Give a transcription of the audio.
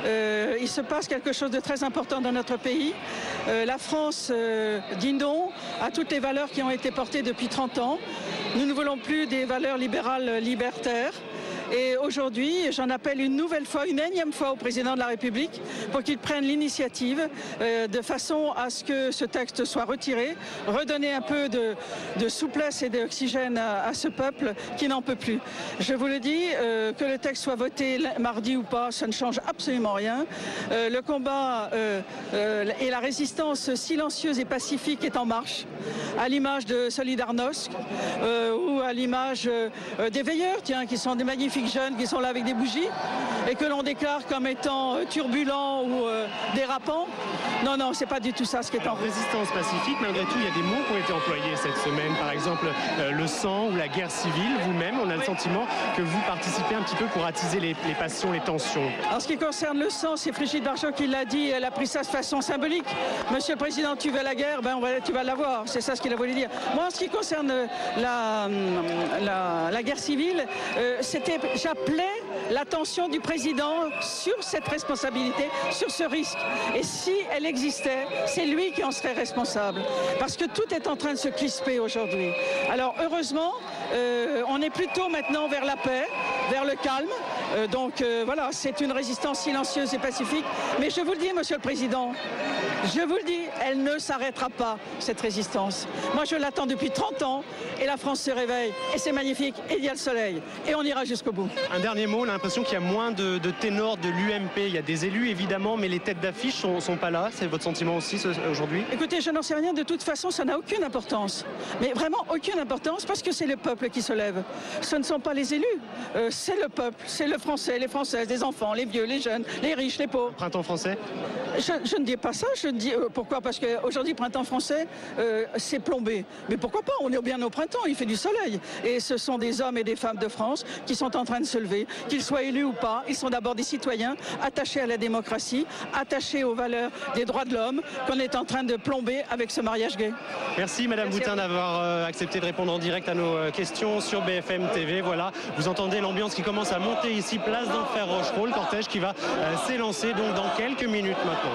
il se passe quelque chose de très important dans notre pays. La France dit non à toutes les valeurs qui ont été portées depuis 30 ans. Nous ne voulons plus des valeurs libérales libertaires. Et aujourd'hui, j'en appelle une nouvelle fois, une énième fois au président de la République pour qu'il prenne l'initiative de façon à ce que ce texte soit retiré, redonner un peu de souplesse et d'oxygène à ce peuple qui n'en peut plus. Je vous le dis, que le texte soit voté mardi ou pas, ça ne change absolument rien. Le combat et la résistance silencieuse et pacifique est en marche, à l'image de Solidarnosc ou à l'image des veilleurs, tiens, qui sont des magnifiques jeunes qui sont là avec des bougies et que l'on déclare comme étant turbulents ou dérapants. Non, non, c'est pas du tout ça ce qui est en résistance pacifique. Malgré tout, il y a des mots qui ont été employés cette semaine. Par exemple, le sang ou la guerre civile. Vous-même, on a le sentiment que vous participez un petit peu pour attiser les passions, les tensions. En ce qui concerne le sang, c'est Brigitte Bardot qui l'a dit. Elle a pris ça de façon symbolique. Monsieur le Président, tu veux la guerre, ben tu vas l'avoir. C'est ça ce qu'il a voulu dire. Moi, en ce qui concerne la guerre civile, j'appelais l'attention du président sur cette responsabilité, sur ce risque. Et si elle existait, c'est lui qui en serait responsable. Parce que tout est en train de se crisper aujourd'hui. Alors heureusement, on est plutôt maintenant vers la paix, vers le calme. Voilà, c'est une résistance silencieuse et pacifique. Mais je vous le dis, Monsieur le Président, je vous le dis, elle ne s'arrêtera pas, cette résistance. Moi, je l'attends depuis 30 ans et la France se réveille. Et c'est magnifique, et il y a le soleil. Et on ira jusqu'au bout. Un dernier mot, on a l'impression qu'il y a moins de ténors de l'UMP. Il y a des élus, évidemment, mais les têtes d'affiche sont pas là. C'est votre sentiment aussi aujourd'hui? Écoutez, je n'en sais rien. De toute façon, ça n'a aucune importance. Mais vraiment aucune importance parce que c'est le peuple qui se lève. Ce ne sont pas les élus. C'est le peuple, c'est le Français, les Françaises, les enfants, les vieux, les jeunes, les riches, les pauvres. Printemps français? Je ne dis pas ça, je dis pourquoi? Parce qu'aujourd'hui, printemps français, c'est plombé. Mais pourquoi pas? On est bien au printemps, il fait du soleil. Et ce sont des hommes et des femmes de France qui sont en train de se lever, qu'ils soient élus ou pas. Ils sont d'abord des citoyens attachés à la démocratie, attachés aux valeurs des droits de l'homme, qu'on est en train de plomber avec ce mariage gay. Merci Madame Boutin d'avoir accepté de répondre en direct à nos questions sur BFM TV. Voilà, vous entendez l'ambiance qui commence à monter ici, place d'Enfer Rochereau, le cortège qui va s'élancer donc dans quelques minutes maintenant.